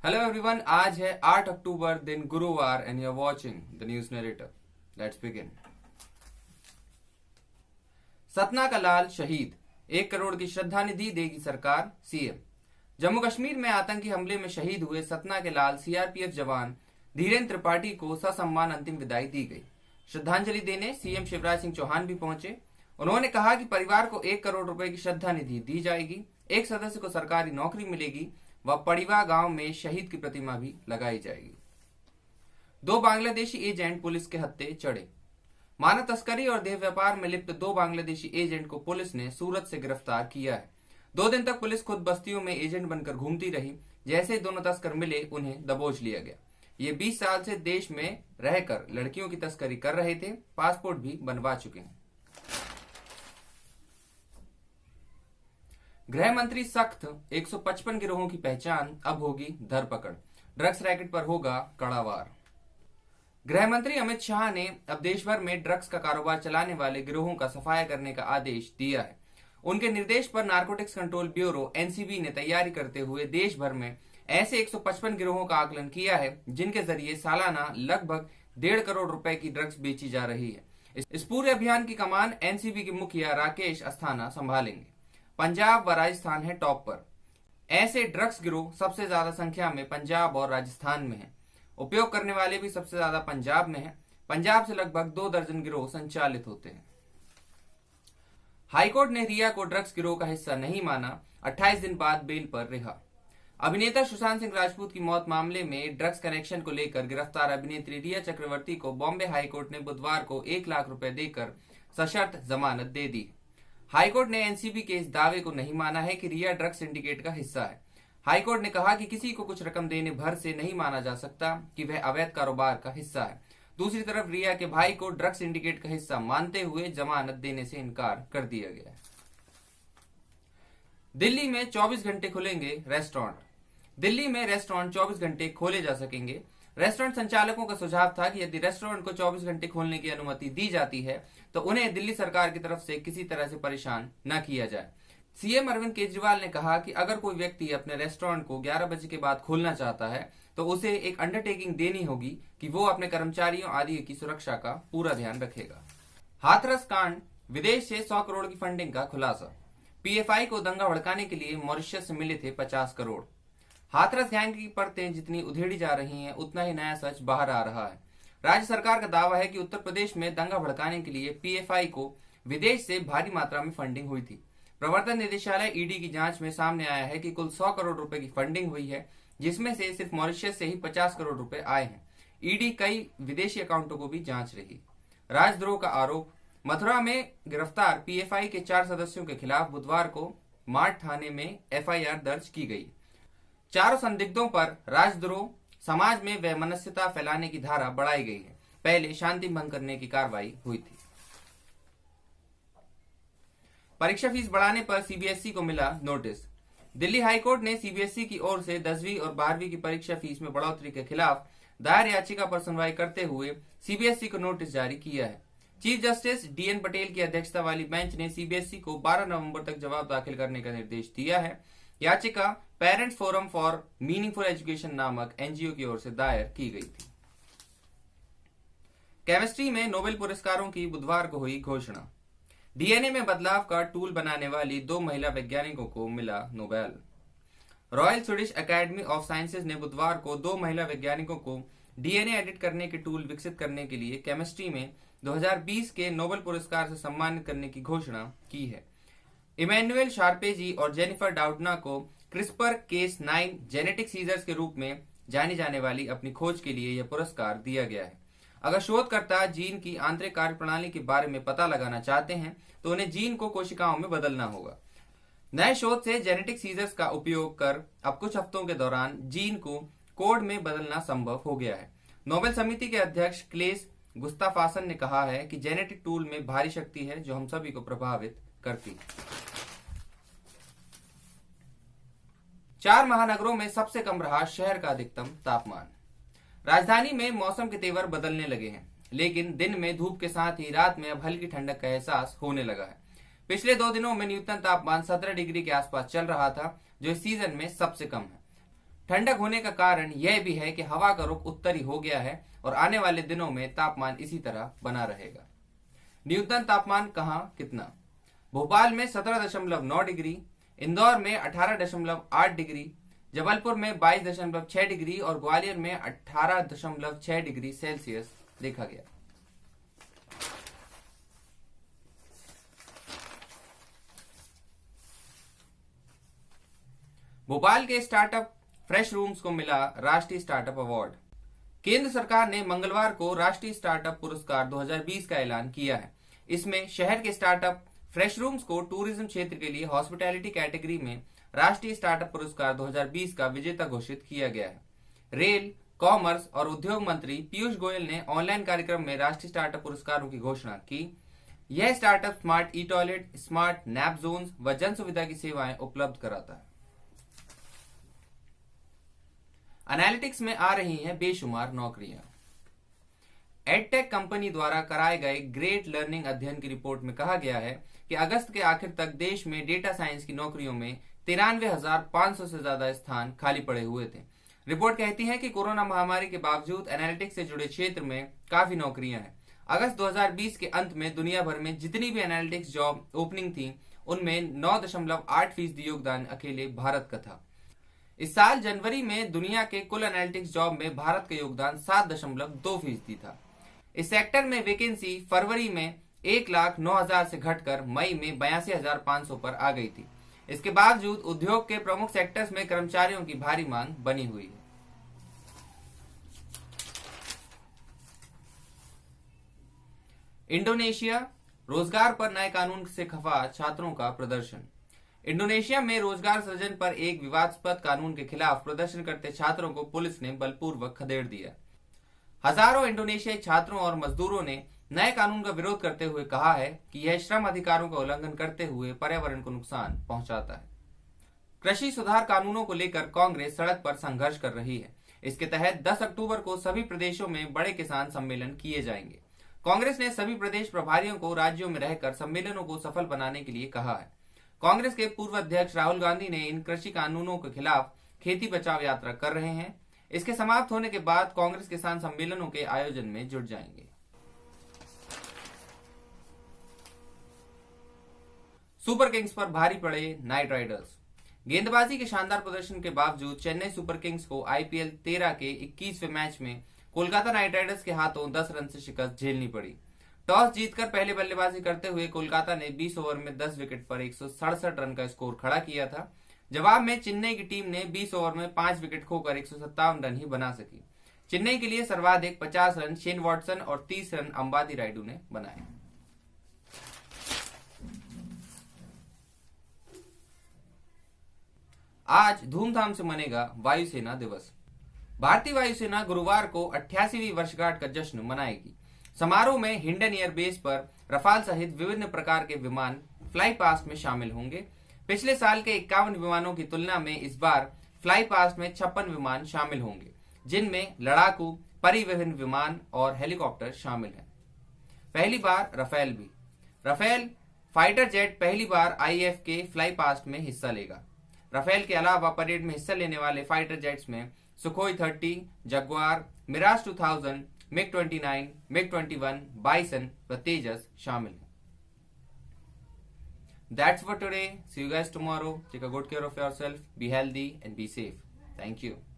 Hello everyone, आज है 8 अक्टूबर दिन गुरुवार and you are watching the news narrator. Let's begin. Satna का लाल शहीद, 1 करोड़ की श्रद्धानिधि देगी सरकार, सीएम। जम्मू कश्मीर में आतंकी हमले में शहीद हुए सतना के लाल सीआरपीएफ जवान धीरेन्द्र त्रिपाठी को ससम्मान अंतिम विदाई दी गई। श्रद्धांजलि देने सीएम शिवराज सिंह चौहान भी पहुंचे। उन्होंने कहा कि परिवार को 1 करोड़ रुपए की श्रद्धानिधि दी जाएगी, एक सदस्य को सरकारी नौकरी मिलेगी व पड़िवा गांव में शहीद की प्रतिमा भी लगाई जाएगी। 2 बांग्लादेशी एजेंट पुलिस के हत्थे चढ़े। मानव तस्करी और देह व्यापार में लिप्त 2 बांग्लादेशी एजेंट को पुलिस ने सूरत से गिरफ्तार किया है। 2 दिन तक पुलिस खुद बस्तियों में एजेंट बनकर घूमती रही। जैसे दोनों तस्कर मिले, उन्हें दबोच लिया गया। ये 20 साल से देश में रहकर लड़कियों की तस्करी कर रहे थे, पासपोर्ट भी बनवा चुके हैं। गृह मंत्री सख्त, 155 गिरोहों की पहचान, अब होगी धरपकड़, ड्रग्स रैकेट पर होगा कड़ा वार। गृह मंत्री अमित शाह ने अब देश भर में ड्रग्स का कारोबार चलाने वाले गिरोहों का सफाया करने का आदेश दिया है। उनके निर्देश पर नारकोटिक्स कंट्रोल ब्यूरो एनसीबी ने तैयारी करते हुए देश भर में ऐसे 155 गिरोहों का आकलन किया है, जिनके जरिए सालाना लगभग 1.5 करोड़ रुपए की ड्रग्स बेची जा रही है। इस पूरे अभियान की कमान एनसीबी के मुखिया राकेश अस्थाना संभालेंगे। पंजाब व राजस्थान है टॉप पर। ऐसे ड्रग्स गिरोह सबसे ज्यादा संख्या में पंजाब और राजस्थान में है। उपयोग करने वाले भी सबसे ज्यादा पंजाब में है। पंजाब से लगभग 2 दर्जन गिरोह संचालित होते हैं। हाईकोर्ट ने रिया को ड्रग्स गिरोह का हिस्सा नहीं माना, 28 दिन बाद बेल पर रिहा। अभिनेता सुशांत सिंह राजपूत की मौत मामले में ड्रग्स कनेक्शन को लेकर गिरफ्तार अभिनेत्री रिया चक्रवर्ती को बॉम्बे हाईकोर्ट ने बुधवार को 1 लाख रुपए देकर सशर्त जमानत दे दी। हाईकोर्ट ने एनसीबी के इस दावे को नहीं माना है कि रिया ड्रग्स सिंडिकेट का हिस्सा है। हाईकोर्ट ने कहा कि किसी को कुछ रकम देने भर से नहीं माना जा सकता कि वह अवैध कारोबार का हिस्सा है। दूसरी तरफ रिया के भाई को ड्रग्स सिंडिकेट का हिस्सा मानते हुए जमानत देने से इनकार कर दिया गया है। दिल्ली में 24 घंटे खुलेंगे रेस्टोरेंट। दिल्ली में रेस्टोरेंट 24 घंटे खोले जा सकेंगे। रेस्टोरेंट संचालकों का सुझाव था कि यदि रेस्टोरेंट को 24 घंटे खोलने की अनुमति दी जाती है तो उन्हें दिल्ली सरकार की तरफ से किसी तरह से परेशान न किया जाए। सीएम अरविंद केजरीवाल ने कहा कि अगर कोई व्यक्ति अपने रेस्टोरेंट को 11 बजे के बाद खोलना चाहता है तो उसे एक अंडरटेकिंग देनी होगी कि वो अपने कर्मचारियों आदि की सुरक्षा का पूरा ध्यान रखेगा। हाथरस कांड, विदेश से 100 करोड़ की फंडिंग का खुलासा। पीएफआई को दंगा भड़काने के लिए मॉरिशस से मिले थे 50 करोड़। हाथरस गैंग की परतें जितनी उधेड़ी जा रही हैं, उतना ही नया सच बाहर आ रहा है। राज्य सरकार का दावा है कि उत्तर प्रदेश में दंगा भड़काने के लिए पीएफआई को विदेश से भारी मात्रा में फंडिंग हुई थी। प्रवर्तन निदेशालय ईडी की जांच में सामने आया है कि कुल 100 करोड़ रुपए की फंडिंग हुई है, जिसमें से सिर्फ मॉरिशस से ही 50 करोड़ रुपए आए हैं। ईडी कई विदेशी अकाउंटों को भी जांच रही। राजद्रोह का आरोप। मथुरा में गिरफ्तार पीएफआई के 4 सदस्यों के खिलाफ बुधवार को माठ थाने में एफआईआर दर्ज की गई। चारों संदिग्धों पर राजद्रोह, समाज में वैमनस्यता फैलाने की धारा बढ़ाई गई है। पहले शांति भंग करने की कार्रवाई हुई थी। परीक्षा फीस बढ़ाने पर सीबीएसई को मिला नोटिस। दिल्ली हाईकोर्ट ने सीबीएसई की ओर से 10वीं और 12वीं की परीक्षा फीस में बढ़ोतरी के खिलाफ दायर याचिका पर सुनवाई करते हुए सीबीएसई को नोटिस जारी किया है। चीफ जस्टिस डीएन पटेल की अध्यक्षता वाली बेंच ने सीबीएसई को 12 नवंबर तक जवाब दाखिल करने का निर्देश दिया है। याचिका parents forum for meaningful education नामक एनजीओ की ओर से दायर की गई थी। केमिस्ट्री में नोबेल पुरस्कारों की बुधवार को हुई घोषणा। डीएनए में बदलाव का टूल बनाने वाली 2 महिला वैज्ञानिकों को मिला Nobel. Royal Swedish academy of sciences ने बुधवार को 2 महिला वैज्ञानिकों को डीएनए एडिट करने के टूल विकसित करने के लिए केमिस्ट्री में 2020 के नोबेल पुरस्कार से सम्मानित करने की घोषणा की है। इमैनुअल शार्पेजी और जेनिफर डाउडना को क्रिस्पर केस 9 जेनेटिक सीजर्स के रूप में जानी जाने वाली अपनी खोज के लिए यह पुरस्कार दिया गया है। अगर शोधकर्ता जीन की आंतरिक कार्यप्रणाली के बारे में पता लगाना चाहते हैं तो उन्हें जीन को कोशिकाओं में बदलना होगा। नए शोध से जेनेटिक सीजर्स का उपयोग कर अब कुछ हफ्तों के दौरान जीन को कोड में बदलना संभव हो गया है। नोबेल समिति के अध्यक्ष क्लेस गुस्ताफासन ने कहा है कि जेनेटिक टूल में भारी शक्ति है जो हम सभी को प्रभावित करती। 4 महानगरों में सबसे कम रहा शहर का अधिकतम तापमान। राजधानी में मौसम के तेवर बदलने लगे हैं, लेकिन दिन में धूप के साथ ही रात में अब हल्की ठंडक का एहसास होने लगा है। पिछले 2 दिनों में न्यूनतम तापमान 17 डिग्री के आसपास चल रहा था, जो इस सीजन में सबसे कम है। ठंडक होने का कारण यह भी है कि हवा का रुख उत्तरी हो गया है और आने वाले दिनों में तापमान इसी तरह बना रहेगा। न्यूनतम तापमान कहां कितना? भोपाल में 17.9 डिग्री, इंदौर में 18.8 डिग्री, जबलपुर में 22.6 डिग्री और ग्वालियर में 18.6 डिग्री सेल्सियस देखा गया। भोपाल के स्टार्टअप फ्रेश रूम्स को मिला राष्ट्रीय स्टार्टअप अवार्ड। केंद्र सरकार ने मंगलवार को राष्ट्रीय स्टार्टअप पुरस्कार 2020 का ऐलान किया है। इसमें शहर के स्टार्टअप फ्रेश रूम्स को टूरिज्म क्षेत्र के लिए हॉस्पिटैलिटी कैटेगरी में राष्ट्रीय स्टार्टअप पुरस्कार 2020 का विजेता घोषित किया गया है। रेल, कॉमर्स और उद्योग मंत्री पीयूष गोयल ने ऑनलाइन कार्यक्रम में राष्ट्रीय स्टार्टअप पुरस्कारों की घोषणा की। यह स्टार्टअप स्मार्ट ई टॉयलेट, स्मार्ट नैप जोन्स व जन सुविधा की सेवाएं उपलब्ध कराता है। एनालिटिक्स में आ रही हैं बेशुमार नौकरियां। एडटेक कंपनी द्वारा कराए गए ग्रेट लर्निंग अध्ययन की रिपोर्ट में कहा गया है कि अगस्त के आखिर तक देश में डेटा साइंस की नौकरियों में 93,500 से ज्यादा स्थान खाली पड़े हुए थे। रिपोर्ट कहती है कि कोरोना महामारी के बावजूद एनालिटिक्स से जुड़े क्षेत्र में काफी नौकरियां हैं। अगस्त 2020 के अंत में दुनिया भर में जितनी भी एनालिटिक्स जॉब ओपनिंग थी उनमें 9.8% योगदान अकेले भारत का था। इस साल जनवरी में दुनिया के कुल एनालिटिक्स जॉब में भारत का योगदान 7.2% था। इस सेक्टर में वैकेंसी फरवरी में 1,09,000 से घटकर मई में 82,500 पर आ गई थी। इसके बावजूद उद्योग के प्रमुख सेक्टर्स में कर्मचारियों की भारी मांग बनी हुई है। इंडोनेशिया, रोजगार पर नए कानून से खफा छात्रों का प्रदर्शन। इंडोनेशिया में रोजगार सृजन पर एक विवादास्पद कानून के खिलाफ प्रदर्शन करते छात्रों को पुलिस ने बलपूर्वक खदेड़ दिया। हजारों इंडोनेशियाई छात्रों और मजदूरों ने नए कानून का विरोध करते हुए कहा है कि यह श्रम अधिकारों का उल्लंघन करते हुए पर्यावरण को नुकसान पहुंचाता है। कृषि सुधार कानूनों को लेकर कांग्रेस सड़क पर संघर्ष कर रही है। इसके तहत 10 अक्टूबर को सभी प्रदेशों में बड़े किसान सम्मेलन किए जाएंगे। कांग्रेस ने सभी प्रदेश प्रभारियों को राज्यों में रहकर सम्मेलनों को सफल बनाने के लिए कहा है। कांग्रेस के पूर्व अध्यक्ष राहुल गांधी ने इन कृषि कानूनों के खिलाफ खेती बचाओ यात्रा कर रहे हैं। इसके समाप्त होने के बाद कांग्रेस किसान सम्मेलनों के आयोजन में जुट जाएंगे। सुपर किंग्स पर भारी पड़े नाइट राइडर्स। गेंदबाजी के शानदार प्रदर्शन के बावजूद चेन्नई सुपर किंग्स को आईपीएल 13 के 21वें मैच में कोलकाता नाइट राइडर्स के हाथों 10 रन से शिकस्त झेलनी पड़ी। टॉस जीतकर पहले बल्लेबाजी करते हुए कोलकाता ने 20 ओवर में 10 विकेट पर 167 रन का स्कोर खड़ा किया था। जवाब में चेन्नई की टीम ने 20 ओवर में 5 विकेट खोकर 157 रन ही बना सकी। चेन्नई के लिए सर्वाधिक 50 रन शेन वॉटसन और 30 रन अंबाती रायडू ने बनाए। आज धूमधाम से मनेगा वायुसेना दिवस। भारतीय वायुसेना गुरुवार को 88वीं वर्षगांठ का जश्न मनाएगी। समारोह में हिंडन एयरबेस पर रफाल सहित विभिन्न प्रकार के विमान फ्लाई पास्ट में शामिल होंगे। पिछले साल के 51 विमानों की तुलना में इस बार फ्लाई पास्ट में 56 विमान शामिल होंगे, जिनमें लड़ाकू, परिवहन विमान और हेलीकॉप्टर शामिल हैं। पहली बार रफेल भी। रफेल फाइटर जेट पहली बार आईएफ के फ्लाई पास्ट में हिस्सा लेगा। रफेल के अलावा परेड में हिस्सा लेने वाले फाइटर जेट्स में Sukhoi 30, Jaguar, Mirage 2000, MiG-29, MiG-21, Bison व तेजस शामिल हैं। That's for today. See you guys tomorrow. Take a good care of yourself. Be healthy and be safe. Thank you.